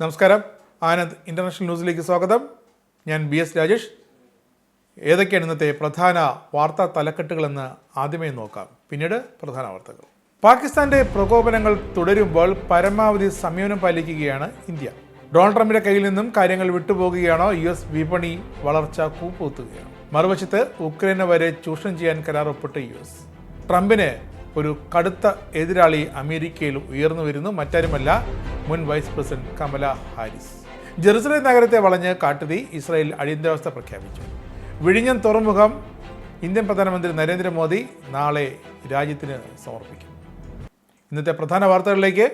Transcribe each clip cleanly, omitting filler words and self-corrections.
നമസ്കാരം. ആനന്ദ് ഇന്റർനാഷണൽ ന്യൂസിലേക്ക് സ്വാഗതം. ഞാൻ BS രാജേഷ്. ഏതൊക്കെയാണ് ഇന്നത്തെ പ്രധാന വാർത്താ തലക്കെട്ടുകളെന്ന് ആദ്യമേ നോക്കാം, പിന്നീട് പ്രധാന വാർത്തകൾ. പാകിസ്ഥാന്റെ പ്രകോപനങ്ങൾ തുടരുമ്പോൾ പരമാവധി സംയമനം പാലിക്കുകയാണ് ഇന്ത്യ. ഡൊണാൾഡ് ട്രംപിന്റെ കയ്യിൽ നിന്നും കാര്യങ്ങൾ വിട്ടുപോകുകയാണോ? US വിപണി വളർച്ച കൂപ്പുകുത്തുകയാണ്. മറുവശത്ത് ഉക്രൈനെ വരെ ചൂഷണം ചെയ്യാൻ കരാർ ഒപ്പിട്ട US. ട്രംപിന് ഒരു കടുത്ത എതിരാളി അമേരിക്കയിൽ ഉയർന്നു വരുന്നു. മറ്റാരുമല്ല, മുൻ vice president Kamala Harris. Jerusalem നഗരത്തെ വളഞ്ഞ് കാട്ടുതീ. ഇസ്രായേൽ അടിയന്തരാവസ്ഥ പ്രഖ്യാപിച്ചു. വിഴിഞ്ഞം തുറമുഖം ഇന്ത്യൻ പ്രധാനമന്ത്രി നരേന്ദ്രമോദി നാളെ രാജ്യത്തിന് സമർപ്പിക്കും. ഇന്നത്തെ പ്രധാന വാർത്തകളിലേക്ക്.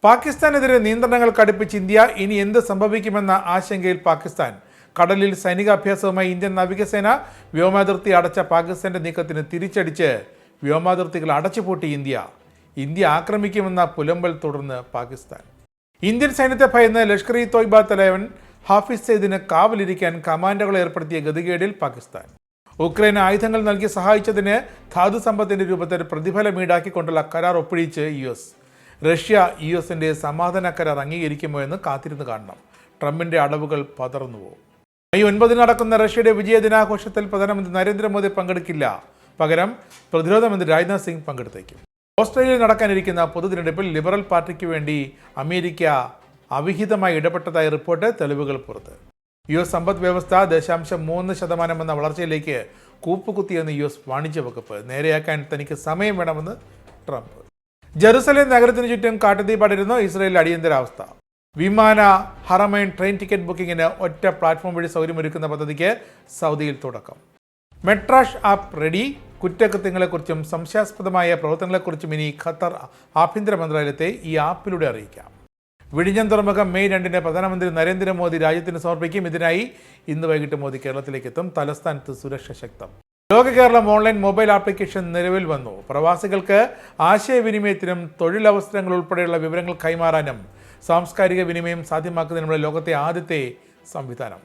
പാകിസ്ഥാനെതിരെ നിയന്ത്രണങ്ങൾ കടുപ്പിച്ച് ഇന്ത്യ. ഇനി എന്ത് സംഭവിക്കുമെന്ന ആശങ്കയിൽ പാകിസ്ഥാൻ. കടലിൽ സൈനികാഭ്യാസവുമായി ഇന്ത്യൻ നാവികസേന. വ്യോമാതിർത്തി അടച്ച പാകിസ്ഥാന്റെ നീക്കത്തിന് തിരിച്ചടിച്ച് വ്യോമാതിർത്തികൾ അടച്ചുപൂട്ടി ഇന്ത്യ ആക്രമിക്കുമെന്ന പുലമ്പൽ തുടർന്ന് പാകിസ്ഥാൻ. ഇന്ത്യൻ സൈന്യത്തെ ഭയന്ന് ലഷ്കർ-ഇ തോയ്ബ തലവൻ ഹാഫിസ് സയ്യിദിന് കാവലിരിക്കാൻ കമാൻഡോകളെ ഏർപ്പെടുത്തിയ ഗതികേടിൽ പാകിസ്ഥാൻ. ഉക്രൈന് ആയുധങ്ങൾ നൽകി സഹായിച്ചതിന് ധാതു സമ്പത്തിന്റെ രൂപത്തിൽ പ്രതിഫലം ഈടാക്കിക്കൊണ്ടുള്ള കരാർ ഒപ്പിടിച്ച് US. റഷ്യ US-ന്റെ സമാധാന കരാർ അംഗീകരിക്കുമോ എന്ന് കാത്തിരുന്ന് കാണണം. ട്രംപിന്റെ അടവുകൾ പതർന്നുവോ? May 9 നടക്കുന്ന റഷ്യയുടെ വിജയ ദിനാഘോഷത്തിൽ പ്രധാനമന്ത്രി നരേന്ദ്രമോദി പങ്കെടുക്കില്ല. പകരം പ്രതിരോധ മന്ത്രി രാജ്നാഥ് സിംഗ് പങ്കെടുത്തേക്കും. ഓസ്ട്രേലിയയിൽ നടക്കാനിരിക്കുന്ന പൊതുതിരഞ്ഞെടുപ്പിൽ ലിബറൽ പാർട്ടിക്ക് വേണ്ടി അമേരിക്ക അവിഹിതമായി ഇടപെട്ടതായി റിപ്പോർട്ട്. തെളിവുകൾ പുറത്ത്. US സമ്പദ് വ്യവസ്ഥ 0.3% എന്ന വളർച്ചയിലേക്ക് കൂപ്പുകുത്തിയെന്ന് US വാണിജ്യ വകുപ്പ്. നേരെയാക്കാൻ തനിക്ക് സമയം വേണമെന്ന് ട്രംപ്. ജെറുസലേം നഗരത്തിന് ചുറ്റും കാട്ടുതീ പടരുന്നു. ഇസ്രായേൽ അടിയന്തരാവസ്ഥ. വിമാന ഹറമൈൻ ട്രെയിൻ ടിക്കറ്റ് ബുക്കിങ്ങിന് ഒറ്റ പ്ലാറ്റ്ഫോം വഴി സൗകര്യമൊരുക്കുന്ന പദ്ധതിക്ക് സൗദിയിൽ തുടക്കം. Metrash app ready. കുറ്റകൃത്യങ്ങളെക്കുറിച്ചും സംശയാസ്പദമായ പ്രവർത്തനങ്ങളെക്കുറിച്ചും ഇനി ഖത്തർ ആഭ്യന്തര മന്ത്രാലയത്തെ ഈ ആപ്പിലൂടെ അറിയിക്കാം. വിഴിഞ്ഞം തുറമുഖം May 2 പ്രധാനമന്ത്രി നരേന്ദ്രമോദി രാജ്യത്തിന് സമർപ്പിക്കും. ഇതിനായി ഇന്ന് വൈകിട്ട് മോദി കേരളത്തിലേക്ക് എത്തും. തലസ്ഥാനത്ത് സുരക്ഷ ശക്തം. ലോക കേരളം ഓൺലൈൻ മൊബൈൽ ആപ്ലിക്കേഷൻ നിലവിൽ വന്നു. പ്രവാസികൾക്ക് ആശയവിനിമയത്തിനും തൊഴിലവസരങ്ങൾ ഉൾപ്പെടെയുള്ള വിവരങ്ങൾ കൈമാറാനും സാംസ്കാരിക വിനിമയം സാധ്യമാക്കുന്നതിനുള്ള ലോകത്തെ ആദ്യത്തെ സംവിധാനം.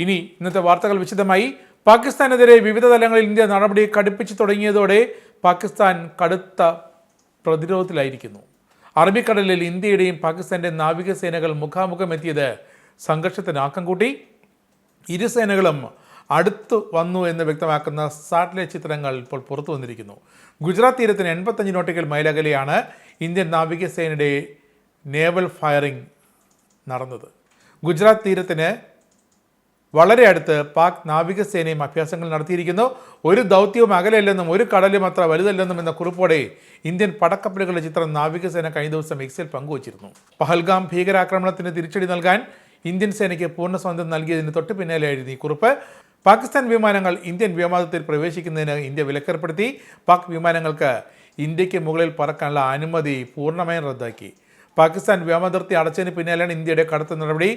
ഇനി ഇന്നത്തെ വാർത്തകൾ വിശദമായി. പാകിസ്ഥാനെതിരെ വിവിധ തലങ്ങളിൽ ഇന്ത്യ നടപടി കടുപ്പിച്ചു തുടങ്ങിയതോടെ പാകിസ്ഥാൻ കടുത്ത പ്രതിരോധത്തിലായിരിക്കുന്നു. അറബിക്കടലിൽ ഇന്ത്യയുടെയും പാകിസ്ഥാന്റെ നാവികസേനകൾ മുഖാമുഖം എത്തിയത് സംഘർഷത്തിന് ആക്കം കൂട്ടി. ഇരു സേനകളും അടുത്തു വന്നു എന്ന് വ്യക്തമാക്കുന്ന സാറ്റലൈറ്റ് ചിത്രങ്ങൾ ഇപ്പോൾ പുറത്തു വന്നിരിക്കുന്നു. ഗുജറാത്ത് തീരത്തിന് 85 നോട്ടിക്കൽ മൈൽ അകലെയാണ് ഇന്ത്യൻ നാവികസേനയുടെ നേവൽ ഫയറിംഗ് നടന്നത്. ഗുജറാത്ത് തീരത്തിന് വളരെ അടുത്ത് പാക് നാവികസേനയും അഭ്യാസങ്ങൾ നടത്തിയിരിക്കുന്നു. ഒരു ദൗത്യവും അകലെയല്ലെന്നും ഒരു കടലും അത്ര വലുതല്ലെന്നും എന്ന കുറിപ്പോടെ ഇന്ത്യൻ പടക്കപ്പലുകളുടെ ചിത്രം നാവികസേന കഴിഞ്ഞ ദിവസം എക്സിൽ പങ്കുവച്ചിരുന്നു. പഹൽഗാം ഭീകരാക്രമണത്തിന് തിരിച്ചടി നൽകാൻ ഇന്ത്യൻ സേനയ്ക്ക് പൂർണ്ണ സ്വാതന്ത്ര്യം നൽകിയതിന് തൊട്ട് പിന്നാലെയായിരുന്നു ഈ കുറിപ്പ്. പാകിസ്ഥാൻ വിമാനങ്ങൾ ഇന്ത്യൻ വ്യോമാതിർത്തിയിൽ പ്രവേശിക്കുന്നതിന് ഇന്ത്യ വിലക്കേർപ്പെടുത്തി. പാക് വിമാനങ്ങൾക്ക് ഇന്ത്യക്ക് മുകളിൽ പറക്കാനുള്ള അനുമതി പൂർണ്ണമായും റദ്ദാക്കി. പാകിസ്ഥാൻ വ്യോമാതിർത്തി അടച്ചതിന് പിന്നാലെയാണ് ഇന്ത്യയുടെ കടുത്ത നടപടി.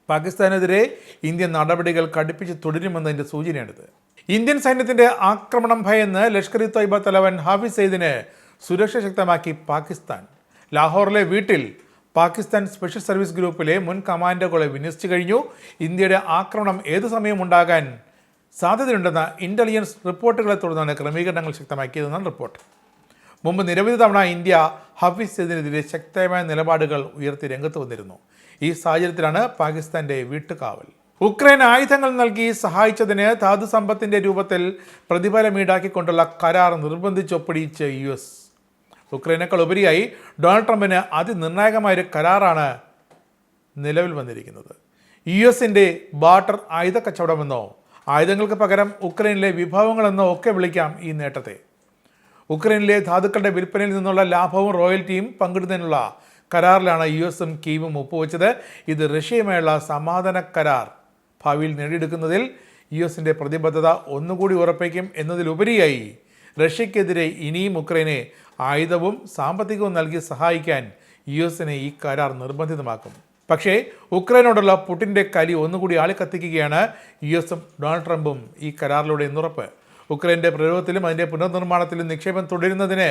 പാകിസ്ഥാനെതിരെ ഇന്ത്യൻ നടപടികൾ കടുപ്പിച്ച് തുടരുമെന്നതിൻ്റെ സൂചനയാണിത്. ഇന്ത്യൻ സൈന്യത്തിന്റെ ആക്രമണം ഭയന്ന് ലഷ്കർ-ഇ തോയ്ബ തലവൻ ഹാഫിസ് സയ്യിദിന് സുരക്ഷ ശക്തമാക്കി പാകിസ്ഥാൻ. ലാഹോറിലെ വീട്ടിൽ പാകിസ്ഥാൻ സ്പെഷ്യൽ സർവീസ് ഗ്രൂപ്പിലെ മുൻ കമാൻഡോകളെ വിന്യസിച്ചു കഴിഞ്ഞു. ഇന്ത്യയുടെ ആക്രമണം ഏതു സമയവും ഉണ്ടാകാൻ സാധ്യതയുണ്ടെന്ന ഇന്റലിജൻസ് റിപ്പോർട്ടുകളെ തുടർന്നാണ് ക്രമീകരണങ്ങൾ ശക്തമാക്കിയതെന്നാണ് റിപ്പോർട്ട്. മുമ്പ് നിരവധി തവണ ഇന്ത്യ ഹാഫിസ് സയ്യിദിനെതിരെ ശക്തമായ നിലപാടുകൾ ഉയർത്തി രംഗത്ത് വന്നിരുന്നു. ഈ സാഹചര്യത്തിലാണ് പാകിസ്ഥാന്റെ വീട്ടുകാവൽ. ഉക്രൈൻ ആയുധങ്ങൾ നൽകി സഹായിച്ചതിന് ധാതു സമ്പത്തിന്റെ രൂപത്തിൽ പ്രതിഫലം ഈടാക്കിക്കൊണ്ടുള്ള കരാർ നിർബന്ധിച്ചൊപ്പിടിച്ച് US. ഉക്രൈനേക്കാൾ ഉപരിയായി ഡൊണാൾഡ് ട്രംപിന് അതിനിർണായകമായൊരു കരാറാണ് നിലവിൽ വന്നിരിക്കുന്നത്. US-ന്റെ ബാർട്ടർ ആയുധ കച്ചവടമെന്നോ ആയുധങ്ങൾക്ക് പകരം ഉക്രൈനിലെ വിഭവങ്ങളെന്നോ ഒക്കെ വിളിക്കാം ഈ നേട്ടത്തെ. ഉക്രൈനിലെ ധാതുക്കളുടെ വിൽപ്പനയിൽ നിന്നുള്ള ലാഭവും റോയൽറ്റിയും പങ്കിടുന്നതിനുള്ള കരാറിലാണ് US-ഉം കീവും ഒപ്പുവെച്ചത്. ഇത് റഷ്യയുമായുള്ള സമാധാന കരാർ ഭാവിയിൽ നേടിയെടുക്കുന്നതിൽ US-ന്റെ പ്രതിബദ്ധത ഒന്നുകൂടി ഉറപ്പിക്കും എന്നതിലുപരിയായി റഷ്യക്കെതിരെ ഇനിയും ഉക്രൈനെ ആയുധവും സാമ്പത്തികവും നൽകി സഹായിക്കാൻ US-നെ ഈ കരാർ നിർബന്ധിതമാക്കും. പക്ഷേ ഉക്രൈനോടുള്ള പുടിൻ്റെ കലി ഒന്നുകൂടി ആളിക്കത്തിക്കുകയാണ് US-ഉം ഡൊണാൾഡ് ട്രംപും ഈ കരാറിലൂടെ എന്നുറപ്പ്. ഉക്രൈൻ്റെ പ്രതിരോധത്തിലും അതിൻ്റെ പുനർനിർമ്മാണത്തിലും നിക്ഷേപം തുടരുന്നതിന്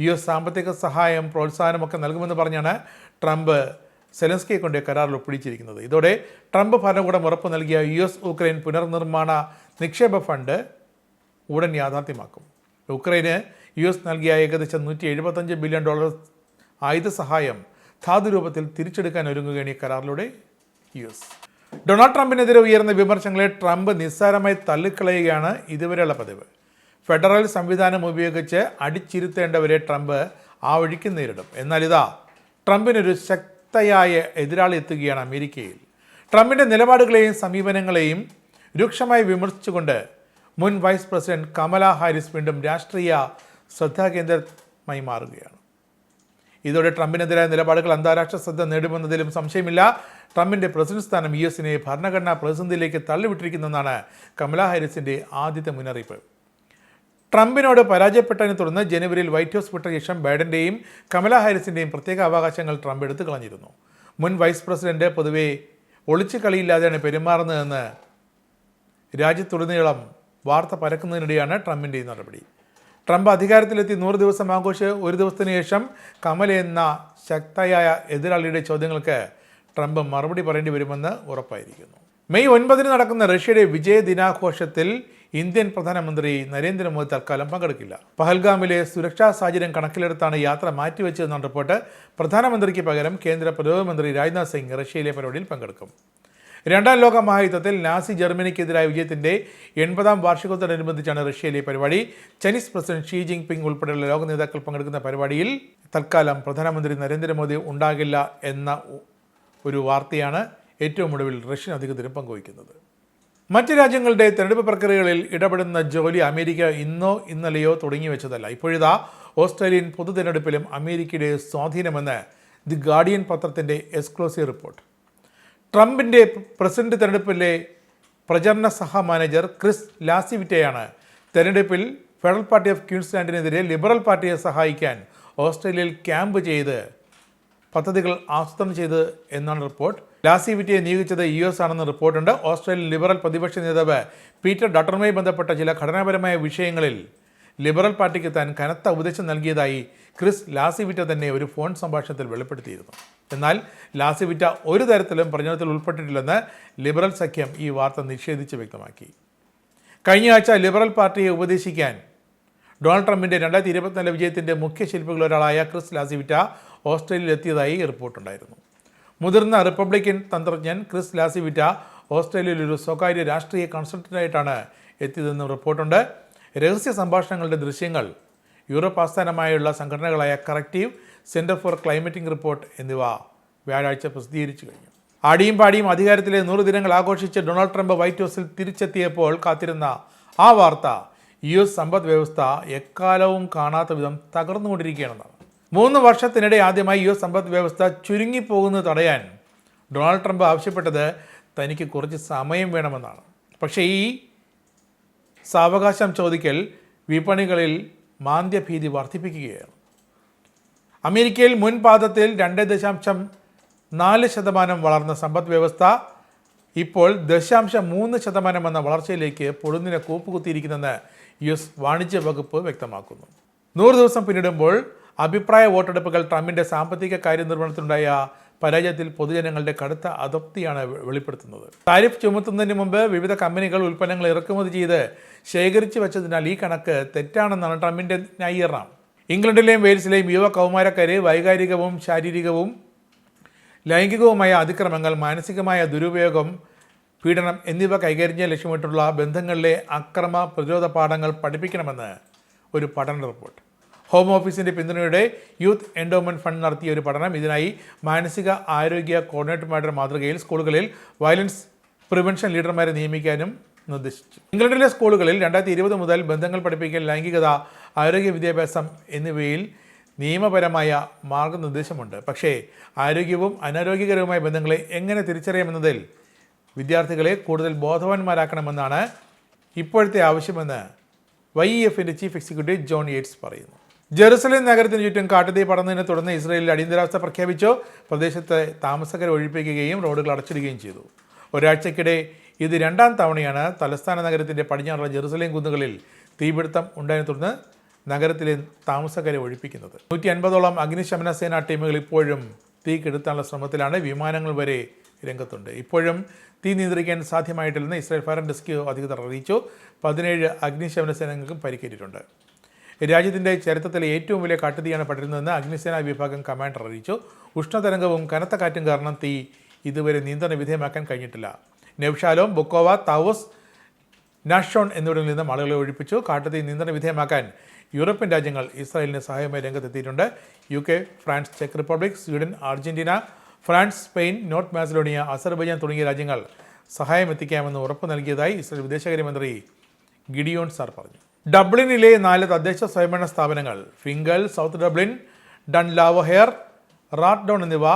US സാമ്പത്തിക സഹായം പ്രോത്സാഹനമൊക്കെ നൽകുമെന്ന് പറഞ്ഞാണ് ട്രംപ് സെലൻസ്കിയെ കൊണ്ട് കരാറിൽ ഒപ്പിടിച്ചിരിക്കുന്നത്. ഇതോടെ ട്രംപ് ഭരണകൂടം ഉറപ്പു നൽകിയ US ഉക്രൈൻ പുനർനിർമ്മാണ നിക്ഷേപ ഫണ്ട് ഉടൻ യാഥാർത്ഥ്യമാക്കും. ഉക്രൈന് US നൽകിയ ഏകദേശം $175 ബില്യൺ ആയുധ സഹായം ധാതുരൂപത്തിൽ തിരിച്ചെടുക്കാൻ ഒരുങ്ങുകയാണ് ഈ കരാറിലൂടെ US. ഡൊണാൾഡ് ട്രംപിനെതിരെ ഉയർന്ന വിമർശനങ്ങളെ ട്രംപ് നിസ്സാരമായി തള്ളിക്കളയുകയാണ് ഇതുവരെയുള്ള പതിവ്. ഫെഡറൽ സംവിധാനം ഉപയോഗിച്ച് അടിച്ചിരുത്തേണ്ടവരെ ട്രംപ് ആ വഴിക്ക് നേരിടും. എന്നാൽ ഇതാ ട്രംപിനൊരു ശക്തയായ എതിരാളി എത്തുകയാണ് അമേരിക്കയിൽ. ട്രംപിൻ്റെ നിലപാടുകളെയും സമീപനങ്ങളെയും രൂക്ഷമായി വിമർശിച്ചുകൊണ്ട് മുൻ വൈസ് പ്രസിഡന്റ് കമല ഹാരിസ് വീണ്ടും രാഷ്ട്രീയ ശ്രദ്ധാകേന്ദ്രമായി മാറുകയാണ്. ഇതോടെ ട്രംപിനെതിരായ നിലപാടുകൾ അന്താരാഷ്ട്ര ശ്രദ്ധ നേടുമെന്നതിലും സംശയമില്ല. ട്രംപിൻ്റെ പ്രസിഡന്റ് സ്ഥാനം US-നെ ഭരണഘടനാ പ്രതിസന്ധിയിലേക്ക് തള്ളിവിട്ടിരിക്കുന്നതെന്നാണ് കമല ഹാരിസിൻ്റെ ആദ്യത്തെ മുന്നറിയിപ്പ്. ട്രംപിനോട് പരാജയപ്പെട്ടതിനെ തുടർന്ന് ജനുവരിയിൽ വൈറ്റ് ഹൗസ് വിട്ട ശേഷം ബൈഡൻ്റെയും കമല ഹാരിസിൻ്റെയും പ്രത്യേക അവകാശങ്ങൾ ട്രംപ് എടുത്തു കളഞ്ഞിരുന്നു. മുൻ വൈസ് പ്രസിഡന്റ് പൊതുവെ ഒളിച്ചു കളിയില്ലാതെയാണ് പെരുമാറുന്നതെന്ന് രാജ്യത്തുടനീളം വാർത്ത പരക്കുന്നതിനിടെയാണ് ട്രംപിൻ്റെ ഈ നടപടി. ട്രംപ് അധികാരത്തിലെത്തി 100 ദിവസം ഒരു ദിവസത്തിന് ശേഷം കമല എന്ന ശക്തയായ എതിരാളിയുടെ ചോദ്യങ്ങൾക്ക് ട്രംപ് മറുപടി പറയേണ്ടി വരുമെന്ന് ഉറപ്പായിരിക്കുന്നു. മെയ് 9 നടക്കുന്ന റഷ്യയുടെ വിജയ ദിനാഘോഷത്തിൽ ഇന്ത്യൻ പ്രധാനമന്ത്രി നരേന്ദ്രമോദി തൽക്കാലം പങ്കെടുക്കില്ല. പഹൽഗാമിലെ സുരക്ഷാ സാഹചര്യം കണക്കിലെടുത്താണ് യാത്ര മാറ്റിവെച്ചതെന്നാണ് റിപ്പോർട്ട്. പ്രധാനമന്ത്രിക്ക് പകരം കേന്ദ്ര പ്രതിരോധ മന്ത്രി രാജ്നാഥ് സിംഗ് റഷ്യയിലെ പരിപാടിയിൽ പങ്കെടുക്കും. രണ്ടാം ലോക മഹായുദ്ധത്തിൽ നാസി ജർമ്മനിക്കെതിരായ വിജയത്തിൻ്റെ 80ാം വാർഷികത്തോടനുബന്ധിച്ചാണ് റഷ്യയിലെ പരിപാടി. ചൈനീസ് പ്രസിഡന്റ് ഷീ ജിങ് പിങ് ഉൾപ്പെടെയുള്ള ലോക നേതാക്കൾ പങ്കെടുക്കുന്ന പരിപാടിയിൽ തൽക്കാലം പ്രധാനമന്ത്രി നരേന്ദ്രമോദി ഉണ്ടാകില്ല എന്ന ഒരു വാർത്തയാണ് ഏറ്റവും ഒടുവിൽ റഷ്യൻ അധികൃതരും പങ്കുവയ്ക്കുന്നത്. മറ്റ് രാജ്യങ്ങളുടെ തെരഞ്ഞെടുപ്പ് പ്രക്രിയകളിൽ ഇടപെടുന്ന ജോലി അമേരിക്ക ഇന്നോ ഇന്നലെയോ തുടങ്ങി വെച്ചതല്ല. ഇപ്പോഴിതാ ഓസ്ട്രേലിയൻ പൊതു തെരഞ്ഞെടുപ്പിലും അമേരിക്കയുടെ സ്വാധീനമെന്ന് ദി ഗാർഡിയൻ പത്രത്തിൻ്റെ എക്സ്ക്ലൂസീവ് റിപ്പോർട്ട്. ട്രംപിൻ്റെ പ്രസിഡന്റ് തെരഞ്ഞെടുപ്പിലെ പ്രചരണ സഹ മാനേജർ ക്രിസ് ലാസിവിറ്റയാണ് തെരഞ്ഞെടുപ്പിൽ ഫെഡറൽ പാർട്ടി ഓഫ് ക്വീൻസ്ലാൻഡിനെതിരെ ലിബറൽ പാർട്ടിയെ സഹായിക്കാൻ ഓസ്ട്രേലിയയിൽ ക്യാമ്പ് ചെയ്ത് പദ്ധതികൾ ആസൂത്രണം ചെയ്ത് എന്നാണ് റിപ്പോർട്ട്. ലാസിവിറ്റയെ നിയോഗിച്ചത് US ആണെന്ന് റിപ്പോർട്ടുണ്ട്. ഓസ്ട്രേലിയൻ ലിബറൽ പ്രതിപക്ഷ നേതാവ് പീറ്റർ ഡട്ടറുമായി ബന്ധപ്പെട്ട ചില ഘടനാപരമായ വിഷയങ്ങളിൽ ലിബറൽ പാർട്ടിക്ക് താൻ കനത്ത ഉപദേശം നൽകിയതായി ക്രിസ് ലാസിവിറ്റ തന്നെ ഒരു ഫോൺ സംഭാഷണത്തിൽ വെളിപ്പെടുത്തിയിരുന്നു. എന്നാൽ ലാസിവിറ്റ ഒരു തരത്തിലും പ്രചരണത്തിൽ ഉൾപ്പെട്ടിട്ടില്ലെന്ന് ലിബറൽ സഖ്യം ഈ വാർത്ത നിഷേധിച്ച് വ്യക്തമാക്കി. കഴിഞ്ഞ ആഴ്ച ലിബറൽ പാർട്ടിയെ ഉപദേശിക്കാൻ ഡൊണാൾഡ് ട്രംപിൻ്റെ 2024 വിജയത്തിൻ്റെ മുഖ്യ ശില്പികളിൽ ഒരാളായ ക്രിസ് ലാസിവിറ്റ ഓസ്ട്രേലിയയിൽ എത്തിയതായി റിപ്പോർട്ടുണ്ടായിരുന്നു. മുതിർന്ന റിപ്പബ്ലിക്കൻ തന്ത്രജ്ഞൻ ക്രിസ് ലാസിവിറ്റ ഓസ്ട്രേലിയയിൽ ഒരു സ്വകാര്യ രാഷ്ട്രീയ കൺസൾട്ടൻ്റായിട്ടാണ് എത്തിയതെന്നും റിപ്പോർട്ടുണ്ട്. രഹസ്യ സംഭാഷണങ്ങളുടെ ദൃശ്യങ്ങൾ യൂറോപ്പ് ആസ്ഥാനമായുള്ള സംഘടനകളായ Correctiv, centre for climatic report എന്നിവ വ്യാഴാഴ്ച പ്രസിദ്ധീകരിച്ചു കഴിഞ്ഞു. ആടിയും പാടിയും അധികാരത്തിലെ 100 ദിനങ്ങൾ ആഘോഷിച്ച് ഡൊണാൾഡ് ട്രംപ് വൈറ്റ് ഹൗസിൽ തിരിച്ചെത്തിയപ്പോൾ കാത്തിരുന്ന ആ വാർത്ത US സമ്പദ് വ്യവസ്ഥ എക്കാലവും കാണാത്ത വിധം തകർന്നുകൊണ്ടിരിക്കുകയാണെന്നാണ്. 3 വർഷത്തിനിടെ ആദ്യമായി US സമ്പദ് വ്യവസ്ഥ ചുരുങ്ങിപ്പോകുന്നത് തടയാൻ ഡൊണാൾഡ് ട്രംപ് ആവശ്യപ്പെട്ടത് തനിക്ക് കുറച്ച് സമയം വേണമെന്നാണ്. പക്ഷേ ഈ സാവകാശം ചോദിക്കൽ വിപണികളിൽ മാന്ദ്യഭീതി വർദ്ധിപ്പിക്കുകയാണ്. അമേരിക്കയിൽ മുൻപാദത്തിൽ 2.4% വളർന്ന സമ്പദ് വ്യവസ്ഥ ഇപ്പോൾ 0.3% എന്ന വളർച്ചയിലേക്ക് പൊടുന്നിനെ കൂപ്പുകുത്തിയിരിക്കുന്നെന്ന് US വാണിജ്യ വകുപ്പ് വ്യക്തമാക്കുന്നു. 100 ദിവസം പിന്നിടുമ്പോൾ അഭിപ്രായ വോട്ടെടുപ്പുകൾ ട്രംപിൻ്റെ സാമ്പത്തിക കാര്യനിർവഹണത്തിനുണ്ടായ പരാജയത്തിൽ പൊതുജനങ്ങളുടെ കടുത്ത അതൃപ്തിയാണ് വെളിപ്പെടുത്തുന്നത്. താരിഫ് ചുമത്തുന്നതിന് മുമ്പ് വിവിധ കമ്പനികൾ ഉൽപ്പന്നങ്ങൾ ഇറക്കുമതി ചെയ്ത് ശേഖരിച്ചു വെച്ചതിനാൽ ഈ കണക്ക് തെറ്റാണെന്നാണ് ട്രംപിൻ്റെ ന്യായീകരണം. ഇംഗ്ലണ്ടിലെയും വെയിൽസിലെയും യുവ കൗമാരക്കാരെ വൈകാരികവും ശാരീരികവും ലൈംഗികവുമായ അതിക്രമങ്ങൾ, മാനസികമായ ദുരുപയോഗം, പീഡനം എന്നിവ കൈകാര്യം ചെയ്യാൻ ലക്ഷ്യമിട്ടുള്ള ബന്ധങ്ങളിലെ അക്രമ പ്രതിരോധ പാഠങ്ങൾ പഠിപ്പിക്കണമെന്ന് ഒരു പഠന റിപ്പോർട്ട്. ഹോം ഓഫീസിൻ്റെ പിന്തുണയോടെ യൂത്ത് എൻഡോമെൻറ്റ് ഫണ്ട് നടത്തിയ ഒരു പഠനം ഇതിനായി മാനസിക ആരോഗ്യ കോർഡിനേറ്റർമാരുടെ മാതൃകയിൽ സ്കൂളുകളിൽ വയലൻസ് പ്രിവെൻഷൻ ലീഡർമാരെ നിയമിക്കാനും നിർദ്ദേശിച്ചു. ഇംഗ്ലണ്ടിലെ സ്കൂളുകളിൽ 2020 മുതൽ ബന്ധങ്ങൾ പഠിപ്പിക്കൽ, ലൈംഗികത, ആരോഗ്യ വിദ്യാഭ്യാസം എന്നിവയിൽ നിയമപരമായ മാർഗനിർദ്ദേശമുണ്ട്. പക്ഷേ ആരോഗ്യവും അനാരോഗ്യകരവുമായ ബന്ധങ്ങളെ എങ്ങനെ തിരിച്ചറിയാമെന്നതിൽ വിദ്യാർത്ഥികളെ കൂടുതൽ ബോധവാന്മാരാക്കണമെന്നാണ് ഇപ്പോഴത്തെ ആവശ്യമെന്ന് YEFൻ്റെ ചീഫ് എക്സിക്യൂട്ടീവ് ജോൺ യേറ്റ്സ് പറയുന്നു. ജെറുസലേം നഗരത്തിന് ചുറ്റും കാട്ടുതീ പടർന്നതിനെ തുടർന്ന് ഇസ്രായേലിൽ അടിയന്തരാവസ്ഥ പ്രഖ്യാപിച്ചു. പ്രദേശത്തെ താമസക്കാരെ ഒഴിപ്പിക്കുകയും റോഡുകൾ അടച്ചിടുകയും ചെയ്തു. ഒരാഴ്ചക്കിടെ ഇത് 2ാം തവണയാണ് തലസ്ഥാന നഗരത്തിൻ്റെ പടിഞ്ഞാറുള്ള ജെറുസലേം കുന്നുകളിൽ തീപിടുത്തം ഉണ്ടായതിനെ തുടർന്ന് നഗരത്തിലെ താമസക്കാരെ ഒഴിപ്പിക്കുന്നത്. 150ഓളം അഗ്നിശമന സേനാ ടീമുകൾ ഇപ്പോഴും തീ കെടുത്താനുള്ള ശ്രമത്തിലാണ്. വിമാനങ്ങൾ വരെ രംഗത്തുണ്ട്. ഇപ്പോഴും തീ നിയന്ത്രിക്കാൻ സാധ്യമായിട്ടില്ലെന്ന് ഇസ്രായേൽ ഫയർ ആൻഡ് റെസ്ക്യൂ അധികൃതർ അറിയിച്ചു. 17 അഗ്നിശമന സേനകൾക്കും പരിക്കേറ്റിട്ടുണ്ട്. രാജ്യത്തിൻ്റെ ചരിത്രത്തിലെ ഏറ്റവും വലിയ കാട്ടുതീയാണ് പടരുന്നതെന്ന് അഗ്നിസേനാ വിഭാഗം കമാൻഡർ അറിയിച്ചു. ഉഷ്ണതരംഗവും കനത്ത കാറ്റും കാരണം തീ ഇതുവരെ നിയന്ത്രണ വിധേയമാക്കാൻ കഴിഞ്ഞിട്ടില്ല. നെവ്ഷാലോം, ബുക്കോവ, താവോസ്, നാഷോൺ എന്നിവിടങ്ങളിൽ നിന്നും ആളുകളെ ഒഴിപ്പിച്ചു. കാട്ടുതീ നിയന്ത്രണ വിധേയമാക്കാൻ യൂറോപ്യൻ രാജ്യങ്ങൾ ഇസ്രായേലിന് സഹായമായി രംഗത്തെത്തിയിട്ടുണ്ട്. UK, France, check republic, Sweden, Argentina, France, Spain, north Macedonia, Azerbaijan തുടങ്ങിയ രാജ്യങ്ങൾ സഹായം എത്തിക്കാമെന്ന് ഉറപ്പ് നൽകിയതായി ഇസ്രായേൽ വിദേശകാര്യമന്ത്രി ഗിഡിയോൺ സാർ പറഞ്ഞു. ഡബ്ലിനിലെ 4 തദ്ദേശ സ്വയംഭരണ സ്ഥാപനങ്ങൾ ഫിംഗൽ, സൗത്ത് ഡബ്ലിൻ, ഡൺലാവോഹെയർ, റാട്ട്ഡൗൺ എന്നിവ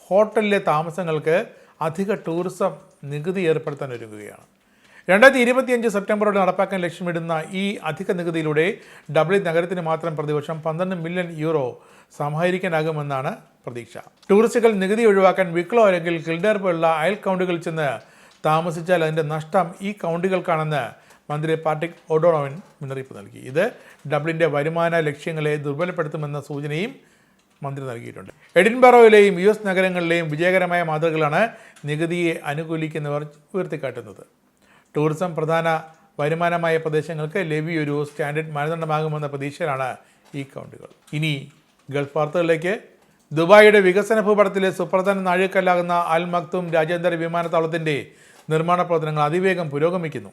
ഹോട്ടലിലെ താമസങ്ങൾക്ക് അധിക ടൂറിസം നികുതി ഏർപ്പെടുത്താൻ ഒരുങ്ങുകയാണ്. 2025 സെപ്റ്റംബറോടെ നടപ്പാക്കാൻ ലക്ഷ്യമിടുന്ന ഈ അധിക നികുതിയിലൂടെ ഡബ്ലിൻ നഗരത്തിന് മാത്രം പ്രതിവർഷം 12 മില്യൺ യൂറോ സമാഹരിക്കാനാകുമെന്നാണ് പ്രതീക്ഷ. ടൂറിസ്റ്റുകൾ നികുതി ഒഴിവാക്കാൻ വിക്ലോ അല്ലെങ്കിൽ കിൽഡർ പോലുള്ള അയൽ കൗണ്ടികളിൽ ചെന്ന് താമസിച്ചാൽ അതിൻ്റെ നഷ്ടം ഈ കൗണ്ടികൾക്കാണെന്ന് മന്ത്രി പാട്രിക് ഒഡോണോവൻ മുന്നറിയിപ്പ് നൽകി. ഇത് ഡബ്ലിൻ്റെ വരുമാന ലക്ഷ്യങ്ങളെ ദുർബലപ്പെടുത്തുമെന്ന സൂചനയും മന്ത്രി നൽകിയിട്ടുണ്ട്. എഡിൻബറോയിലെയും US നഗരങ്ങളിലെയും വിജയകരമായ മാതൃകകളാണ് നികുതിയെ അനുകൂലിക്കുന്നവർ ഉയർത്തിക്കാട്ടുന്നത്. ടൂറിസം പ്രധാന വരുമാനമായ പ്രദേശങ്ങൾക്ക് ലെവി ഒരു സ്റ്റാൻഡേർഡ് മാനദണ്ഡമാകുമെന്ന പ്രതീക്ഷയിലാണ് ഈ കൗണ്ടുകൾ. ഇനി ഗൾഫ് വാർത്തകളിലേക്ക്. ദുബായിയുടെ വികസന ഭൂപടത്തിലെ സുപ്രധാന നാഴികക്കല്ലാകുന്ന അൽ മക്തൂം രാജ്യാന്തര വിമാനത്താവളത്തിൻ്റെ നിർമ്മാണ പ്രവർത്തനങ്ങൾ അതിവേഗം പുരോഗമിക്കുന്നു.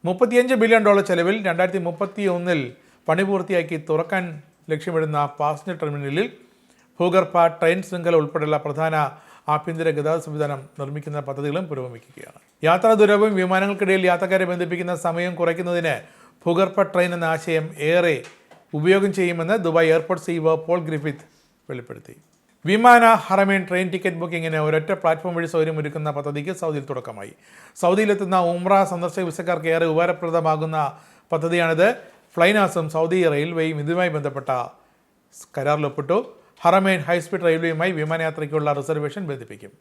$35 ബില്യൺ ചെലവിൽ 2031 പണി പൂർത്തിയാക്കി തുറക്കാൻ ലക്ഷ്യമിടുന്ന പാസഞ്ചർ ടെർമിനലിൽ ഭൂഗർഭ ട്രെയിൻ ശൃംഖല ഉൾപ്പെടെയുള്ള പ്രധാന ആഭ്യന്തര ഗതാഗത സംവിധാനം നിർമ്മിക്കുന്ന പദ്ധതികളും പുരോഗമിക്കുകയാണ്. യാത്രാ ദുരവും വിമാനങ്ങൾക്കിടയിൽ യാത്രക്കാരെ ബന്ധിപ്പിക്കുന്ന സമയം കുറയ്ക്കുന്നതിന് ഭൂഗർഭ ട്രെയിൻ എന്ന ആശയം ഏറെ ഉപയോഗം ചെയ്യുമെന്ന് Dubai airport CEO Paul Griffith വെളിപ്പെടുത്തി. വിമാന, ഹറമേൻ, ട്രെയിൻ ടിക്കറ്റ് ബുക്കിങ്ങിന് ഒരൊറ്റ പ്ലാറ്റ്ഫോം വഴി സൗകര്യമൊരുക്കുന്ന പദ്ധതിക്ക് സൗദിയിൽ തുടക്കമായി. സൗദിയിലെത്തുന്ന ഉംറ സന്ദർശക വിസക്കാർക്ക് ഏറെ ഉപകാരപ്രദമാകുന്ന പദ്ധതിയാണിത്. ഫ്ലൈനാസും സൗദി റെയിൽവേയും ഇതുമായി ബന്ധപ്പെട്ട കരാറിലൊപ്പിട്ടു. ഹറമേൻ ഹൈസ്പീഡ് റെയിൽവേയുമായി വിമാനയാത്രയ്ക്കുള്ള റിസർവേഷൻ ബന്ധിപ്പിക്കും.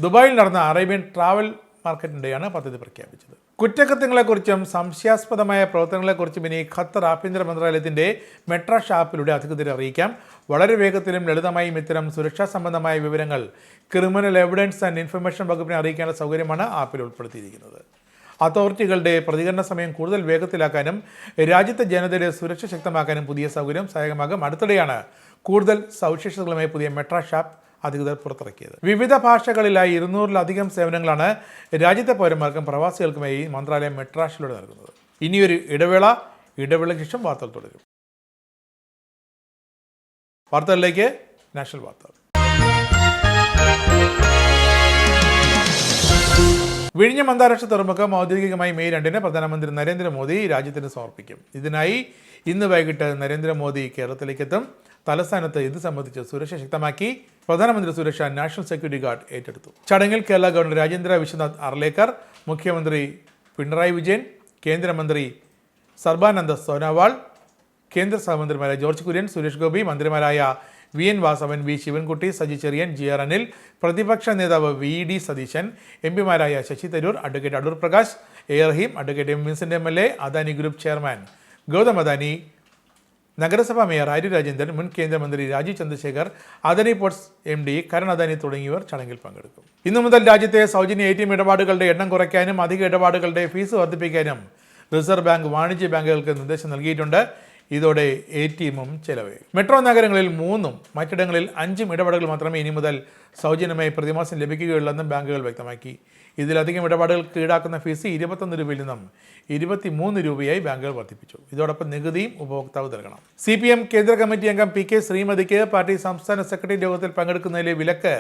ദുബായിൽ നടന്ന അറേബ്യൻ ട്രാവൽ മാർക്കറ്റിൻ്റെയാണ് പദ്ധതി പ്രഖ്യാപിച്ചത്. കുറ്റകൃത്യങ്ങളെക്കുറിച്ചും സംശയാസ്പദമായ പ്രവർത്തനങ്ങളെക്കുറിച്ചും ഇനി ഖത്തർ ആഭ്യന്തര മന്ത്രാലയത്തിൻ്റെ മെട്രാഷ് ആപ്പിലൂടെ അധികൃതരെ അറിയിക്കാം. വളരെ വേഗത്തിലും ലളിതമായും ഇത്തരം സുരക്ഷാ സംബന്ധമായ വിവരങ്ങൾ ക്രിമിനൽ എവിഡൻസ് ആൻഡ് ഇൻഫർമേഷൻ വകുപ്പിനെ അറിയിക്കാനുള്ള സൗകര്യമാണ് ആപ്പിൽ ഉൾപ്പെടുത്തിയിരിക്കുന്നത്. അതോറിറ്റികളുടെ പ്രതികരണ സമയം കൂടുതൽ വേഗത്തിലാക്കാനും രാജ്യത്തെ ജനതയുടെ സുരക്ഷ ശക്തമാക്കാനും പുതിയ സൗകര്യം സഹായകമാകും. അടുത്തിടെയാണ് കൂടുതൽ സവിശേഷതകളുമായി പുതിയ മെട്രാഷ് ആപ്പ് അധികൃതർ പുറത്തിറക്കിയത്. വിവിധ ഭാഷകളിലായി 200-ലധികം സേവനങ്ങളാണ് രാജ്യത്തെ പൗരന്മാർക്കും പ്രവാസികൾക്കുമായി മന്ത്രാലയം മെട്രാഷിലൂടെ നൽകുന്നത്. ഇനിയൊരു ഇടവേളയ്ക്ക് ശേഷം വാർത്തകൾ തുടരും. വാർത്തകളിലേക്ക്. നാഷണൽ വാർത്തകൾ. വിഴിഞ്ഞം അന്താരാഷ്ട്ര തുറമുഖം ഔദ്യോഗികമായി മെയ് 2-ന് പ്രധാനമന്ത്രി നരേന്ദ്രമോദി രാജ്യത്തിന് സമർപ്പിക്കും. ഇതിനായി ഇന്ന് വൈകിട്ട് നരേന്ദ്രമോദി കേരളത്തിലേക്കെത്തും. തലസ്ഥാനത്ത് ഇത് സംബന്ധിച്ച് സുരക്ഷ ശക്തമാക്കി. പ്രധാനമന്ത്രി സുരക്ഷ നാഷണൽ സെക്യൂരിറ്റി ഗാർഡ് ഏറ്റെടുത്തു. ചടങ്ങിൽ കേരള ഗവർണർ രാജേന്ദ്ര വിശ്വനാഥ് അർലേക്കർ, മുഖ്യമന്ത്രി പിണറായി വിജയൻ, കേന്ദ്രമന്ത്രി സർബാനന്ദ സോനോവാൾ, കേന്ദ്ര സഹമന്ത്രിമാരായ ജോർജ് കുര്യൻ, സുരേഷ് ഗോപി, മന്ത്രിമാരായ VN Vasavan, V Sivankutty, Saji Cherian, GR Anil, പ്രതിപക്ഷ നേതാവ് VD സതീശൻ, MP മാരായ Shashi Tharoor, advocate Adoor Prakash, Rahim, advocate M Vincent MLA, Adani group chairman Gautam Adani, നഗരസഭാ മേയർ ആര്യ രാജേന്ദ്രൻ, മുൻ കേന്ദ്രമന്ത്രി രാജീവ് ചന്ദ്രശേഖർ, അദാനി പോർട്സ് MD കരൺ അദാനി തുടങ്ങിയവർ ചടങ്ങിൽ പങ്കെടുക്കും. ഇന്നു മുതൽ രാജ്യത്തെ സൗജന്യ ATM ഇടപാടുകളുടെ എണ്ണം കുറയ്ക്കാനും അധിക ഇടപാടുകളുടെ ഫീസ് വർദ്ധിപ്പിക്കാനും റിസർവ് ബാങ്ക് വാണിജ്യ ബാങ്കുകൾക്ക് നിർദ്ദേശം നൽകിയിട്ടുണ്ട്. ഇതോടെ ATM-ഉം ചെലവ്. മെട്രോ നഗരങ്ങളിൽ 3-ഉം മറ്റിടങ്ങളിൽ 5-ഉം ഇടപാടുകൾ മാത്രമേ ഇനി മുതൽ സൗജന്യമായി പ്രതിമാസം ലഭിക്കുകയുള്ളെന്നും ബാങ്കുകൾ വ്യക്തമാക്കി. ഇതിലധികം ഇടപാടുകൾക്ക് ഈടാക്കുന്ന ഫീസ് 21 രൂപയിൽ നിന്നും 23 രൂപയായി ബാങ്കുകൾ വർദ്ധിപ്പിച്ചു. ഇതോടൊപ്പം നികുതിയും ഉപഭോക്താവ് നൽകണം. CPM കേന്ദ്ര കമ്മിറ്റി അംഗം PK ശ്രീമതിക്ക് പാർട്ടി സംസ്ഥാന സെക്രട്ടറി യോഗത്തിൽ പങ്കെടുക്കുന്നതിലെ വിലക്ക്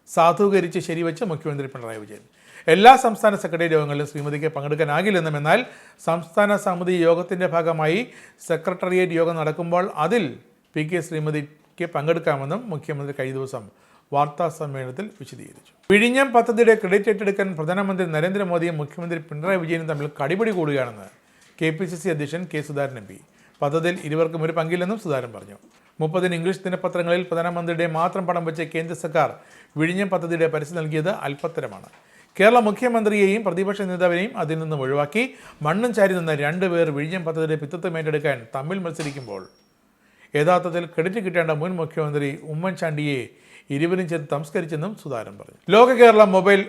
സാധൂകരിച്ച് ശരിവെച്ച് മുഖ്യമന്ത്രി പിണറായി വിജയൻ. എല്ലാ സംസ്ഥാന സെക്രട്ടറി യോഗങ്ങളിലും ശ്രീമതിക്ക് പങ്കെടുക്കാനാകില്ലെന്നും, എന്നാൽ സംസ്ഥാന സമിതി യോഗത്തിൻ്റെ ഭാഗമായി സെക്രട്ടേറിയറ്റ് യോഗം നടക്കുമ്പോൾ അതിൽ PK ശ്രീമതിക്ക് പങ്കെടുക്കാമെന്നും മുഖ്യമന്ത്രി കഴിഞ്ഞ ദിവസം വാർത്താ സമ്മേളനത്തിൽ വിശദീകരിച്ചു. വിഴിഞ്ഞം പദ്ധതിയുടെ ക്രെഡിറ്റ് ഏറ്റെടുക്കാൻ പ്രധാനമന്ത്രി നരേന്ദ്രമോദിയും മുഖ്യമന്ത്രി പിണറായി വിജയനും തമ്മിൽ കടിപിടി കൂടുകയാണെന്ന് KPCC അധ്യക്ഷൻ K സുധാകരൻ MP. പദ്ധതിയിൽ ഇരുവർക്കും ഒരു പങ്കില്ലെന്നും സുധാകരൻ പറഞ്ഞു. 30 ഇംഗ്ലീഷ് ദിനപത്രങ്ങളിൽ പ്രധാനമന്ത്രിയുടെ മാത്രം പടം വെച്ച് കേന്ദ്ര സർക്കാർ വിഴിഞ്ഞം പദ്ധതിയുടെ പരസ്യം നൽകിയത് അല്പത്തരമാണ്. കേരള മുഖ്യമന്ത്രിയെയും പ്രതിപക്ഷ നേതാവിനെയും അതിൽ നിന്നും ഒഴിവാക്കി മണ്ണും ചാരി നിന്ന 2 പേർ വിഴിഞ്ഞം പദ്ധതിയുടെ പിതൃത്വം ഏറ്റെടുക്കാൻ തമ്മിൽ മത്സരിക്കുമ്പോൾ യഥാർത്ഥത്തിൽ ക്രെഡിറ്റ് കിട്ടേണ്ട മുൻ മുഖ്യമന്ത്രി ഉമ്മൻചാണ്ടിയെ ഇരുവരും ചേർത്ത് സംസ്കരിച്ചെന്നും സുധാകരൻ പറഞ്ഞു. ലോക കേരള മൊബൈൽ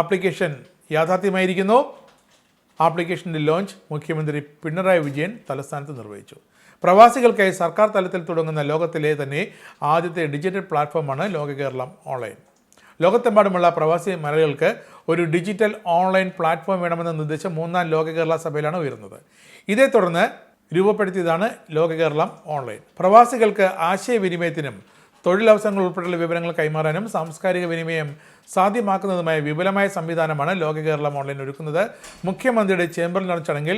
ആപ്ലിക്കേഷൻ യാഥാർത്ഥ്യമായിരിക്കുന്നു. ആപ്ലിക്കേഷന്റെ ലോഞ്ച് മുഖ്യമന്ത്രി പിണറായി വിജയൻ തലസ്ഥാനത്ത് നിർവഹിച്ചു. പ്രവാസികൾക്കായി സർക്കാർ തലത്തിൽ തുടങ്ങുന്ന ലോകത്തിലെ തന്നെ ആദ്യത്തെ ഡിജിറ്റൽ പ്ലാറ്റ്ഫോമാണ് ലോക കേരളം ഓൺലൈൻ. ലോകത്തെമ്പാടുമുള്ള പ്രവാസി മലയാളികൾക്ക് ഒരു ഡിജിറ്റൽ ഓൺലൈൻ പ്ലാറ്റ്ഫോം വേണമെന്ന നിർദ്ദേശം 3-ാം ലോക കേരള സഭയിലാണ് ഉയർന്നത്. ഇതേ തുടർന്ന് രൂപപ്പെടുത്തിയതാണ് ലോക കേരളം ഓൺലൈൻ. പ്രവാസികൾക്ക് ആശയവിനിമയത്തിനും തൊഴിലവസരങ്ങൾ ഉൾപ്പെടെയുള്ള വിവരങ്ങൾ കൈമാറാനും സാംസ്കാരിക വിനിമയം സാധ്യമാക്കുന്നതുമായ വിപുലമായ സംവിധാനമാണ് ലോക കേരളം ഓൺലൈൻ ഒരുക്കുന്നത്. മുഖ്യമന്ത്രിയുടെ ചേംബറിൽ നടന്ന ചടങ്ങിൽ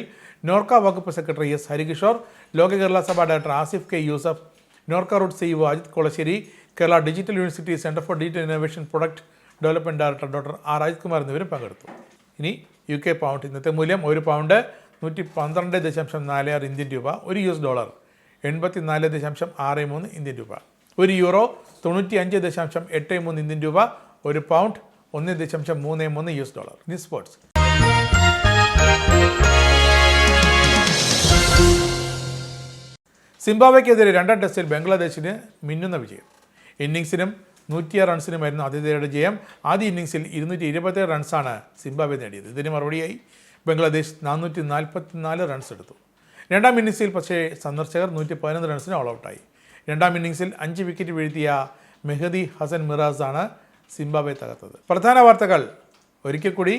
നോർക്ക വകുപ്പ് secretary S Harikishore, Loka Kerala Sabha director Asif K Yusuf, Norka root CEO Ajith Kolassery, Kerala digital university centre for digital innovation product development director doctor R Ajith Kumar എന്നിവരും പങ്കെടുത്തു. ഇനി UK പൗണ്ട്. ഇന്നത്തെ മൂല്യം ഒരു പൗണ്ട് 112.46 ഇന്ത്യൻ രൂപ, $1 84.63 ഇന്ത്യൻ രൂപ, €1 95.83 ഇന്ത്യൻ രൂപ, ഒരു പൗണ്ട് $1.33. ഇനി സ്പോർട്സ്. സിംബാബ്വെക്കെതിരെ 2ാം ടെസ്റ്റിൽ ബംഗ്ലാദേശിന് മിന്നുന്ന വിജയം. ഇന്നിംഗ്സിനും 106 റൺസിനുമായിരുന്നു ആതിഥേയരുടെ ജയം. ആദ്യ ഇന്നിംഗ്സിൽ 227 റൺസാണ് സിംബാബ്വെ നേടിയത്. ഇതിന് മറുപടിയായി ബംഗ്ലാദേശ് 444 റൺസ് എടുത്തു. 2ാം ഇന്നിംഗ്സിൽ പക്ഷേ സന്ദർശകർ 111 റൺസിന് ഓൾ ഔട്ടായി. 2ാം ഇന്നിംഗ്സിൽ 5 വിക്കറ്റ് വീഴ്ത്തിയ മെഹദി ഹസൻ മിറാസാണ് സിംബാബ്വെ തകർത്തത്. പ്രധാന വാർത്തകൾ ഒരിക്കൽ കൂടി.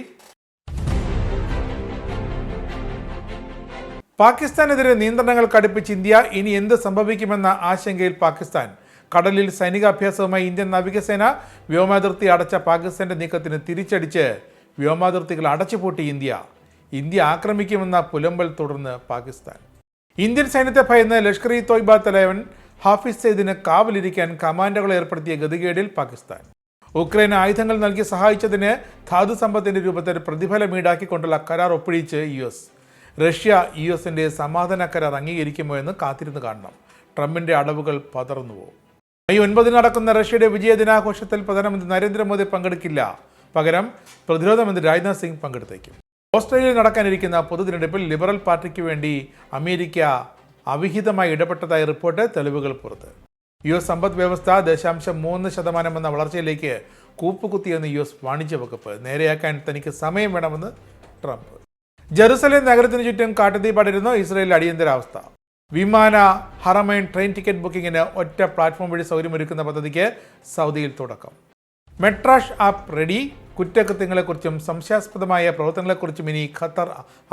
പാകിസ്ഥാനെതിരെ നിയന്ത്രണങ്ങൾ കടുപ്പിച്ച് ഇന്ത്യ. ഇനി എന്ത് സംഭവിക്കുമെന്ന ആശങ്കയിൽ പാകിസ്ഥാൻ. കടലിൽ സൈനികാഭ്യാസവുമായി ഇന്ത്യൻ നാവികസേന. വ്യോമാതിർത്തി അടച്ച പാകിസ്ഥാന്റെ നീക്കത്തിന് തിരിച്ചടിച്ച് വ്യോമാതിർത്തികൾ അടച്ചുപൂട്ടി ഇന്ത്യ ആക്രമിക്കുമെന്ന പുലമ്പൽ തുടർന്ന് പാകിസ്ഥാൻ. ഇന്ത്യൻ സൈന്യത്തെ ഭയന്ന് ലഷ്കർ ഇ തോയ്ബ തലവൻ ഹാഫിസ് സയ്യിദിന് കാവലിരിക്കാൻ കമാൻഡോകളെ ഏർപ്പെടുത്തിയ ഗതികേടിൽ പാകിസ്ഥാൻ. ഉക്രൈന് ആയുധങ്ങൾ നൽകി സഹായിച്ചതിന് ധാതു സമ്പത്തിന്റെ രൂപത്തിൽ പ്രതിഫലം ഈടാക്കിക്കൊണ്ടുള്ള കരാർ ഒപ്പിടിച്ച് US. റഷ്യ US-ന്റെ സമാധാന കരാർ അംഗീകരിക്കുമോ എന്ന് കാത്തിരുന്ന് കാണണം. ട്രംപിന്റെ അടവുകൾ പതർന്നുവോ? മെയ് 9 നടക്കുന്ന റഷ്യയുടെ വിജയ ദിനാഘോഷത്തിൽ പ്രധാനമന്ത്രി നരേന്ദ്രമോദി പങ്കെടുക്കില്ല. പകരം പ്രതിരോധ മന്ത്രി രാജ്നാഥ് സിംഗ് പങ്കെടുത്തേക്കും. ഓസ്ട്രേലിയയിൽ നടക്കാനിരിക്കുന്ന പൊതു തിരഞ്ഞെടുപ്പിൽ ലിബറൽ പാർട്ടിക്ക് വേണ്ടി അമേരിക്ക അവിഹിതമായി ഇടപെട്ടതായി റിപ്പോർട്ട്. തെളിവുകൾ പുറത്ത്. US സമ്പദ് വ്യവസ്ഥ 0.3% എന്ന വളർച്ചയിലേക്ക് കൂപ്പുകുത്തിയെന്ന് US വാണിജ്യ വകുപ്പ്. നേരെയാക്കാൻ തനിക്ക് സമയം വേണമെന്ന് ട്രംപ്. ജെറുസലേം നഗരത്തിന് ചുറ്റും കാട്ടുതീ പടരുന്നു. ഇസ്രയേലിൽ അടിയന്തരാവസ്ഥ. വിമാന, ഹറമൈൻ, ട്രെയിൻ ടിക്കറ്റ് ബുക്കിങ്ങിന് ഒറ്റ പ്ലാറ്റ്ഫോം വഴി സൗകര്യമൊരുക്കുന്ന പദ്ധതിക്ക് സൗദിയിൽ തുടക്കം. Metrash app ready. കുറ്റകൃത്യങ്ങളെക്കുറിച്ചും സംശയാസ്പദമായ പ്രവർത്തനങ്ങളെക്കുറിച്ചും ഇനി ഖത്തർ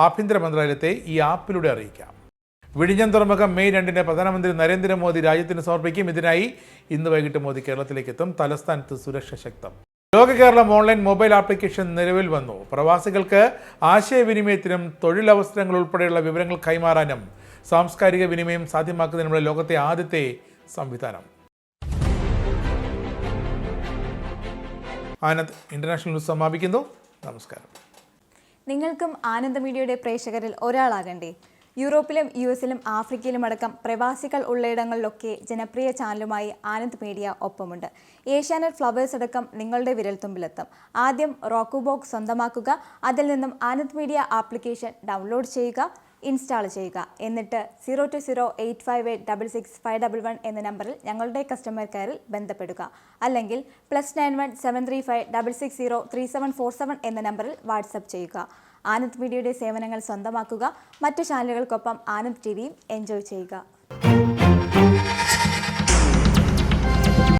ആഭ്യന്തര മന്ത്രാലയത്തെ ഈ ആപ്പിലൂടെ അറിയിക്കാം. വിഴിഞ്ഞം തുറമുഖം മെയ് 2 പ്രധാനമന്ത്രി നരേന്ദ്രമോദി രാജ്യത്തിന് സമർപ്പിക്കും. ഇതിനായി ഇന്ന് വൈകിട്ട് മോദി കേരളത്തിലേക്ക് എത്തും. തലസ്ഥാനത്ത് സുരക്ഷ ശക്തം. ലോക കേരളം ഓൺലൈൻ മൊബൈൽ ആപ്ലിക്കേഷൻ നിലവിൽ വന്നു. പ്രവാസികൾക്ക് ആശയവിനിമയത്തിനും തൊഴിലവസരങ്ങൾ ഉൾപ്പെടെയുള്ള വിവരങ്ങൾ കൈമാറാനും സാംസ്കാരിക വിനിമയം സാധ്യമാക്കുന്നതിനുള്ള ലോകത്തെ ആദ്യത്തെ സംവിധാനം. ആനന്ദ് ഇന്റർനാഷണൽ ന്യൂസ് സമാപിക്കുന്നു. നമസ്കാരം. നിങ്ങൾക്കും ആനന്ദ് മീഡിയയുടെ പ്രേക്ഷകരിൽ ഒരാളാകണ്ടേ? യൂറോപ്പിലും US-ലും ആഫ്രിക്കയിലും അടക്കം പ്രവാസികൾ ഉള്ളയിടങ്ങളിലൊക്കെ ജനപ്രിയ ചാനലുമായി ആനന്ദ് മീഡിയ ഒപ്പമുണ്ട്. ഏഷ്യാനെറ്റ് ഫ്ലവേഴ്സ് അടക്കം നിങ്ങളുടെ വിരൽത്തുമ്പിലെത്തും. ആദ്യം റോക്കു ബോക്സ് സ്വന്തമാക്കുക. അതിൽ നിന്നും ആനന്ദ് മീഡിയ ആപ്ലിക്കേഷൻ ഡൗൺലോഡ് ചെയ്യുക, ഇൻസ്റ്റാൾ ചെയ്യുക. എന്നിട്ട് 02085866511 എന്ന നമ്പറിൽ ഞങ്ങളുടെ കസ്റ്റമർ കെയറിൽ ബന്ധപ്പെടുക. അല്ലെങ്കിൽ +91 735 660 3747 എന്ന നമ്പറിൽ വാട്സപ്പ് ചെയ്യുക. ആനന്ദ് മീഡിയയുടെ സേവനങ്ങൾ സ്വന്തമാക്കുക. മറ്റു ചാനലുകൾക്കൊപ്പം ആനന്ദ് TVയും എൻജോയ് ചെയ്യുക.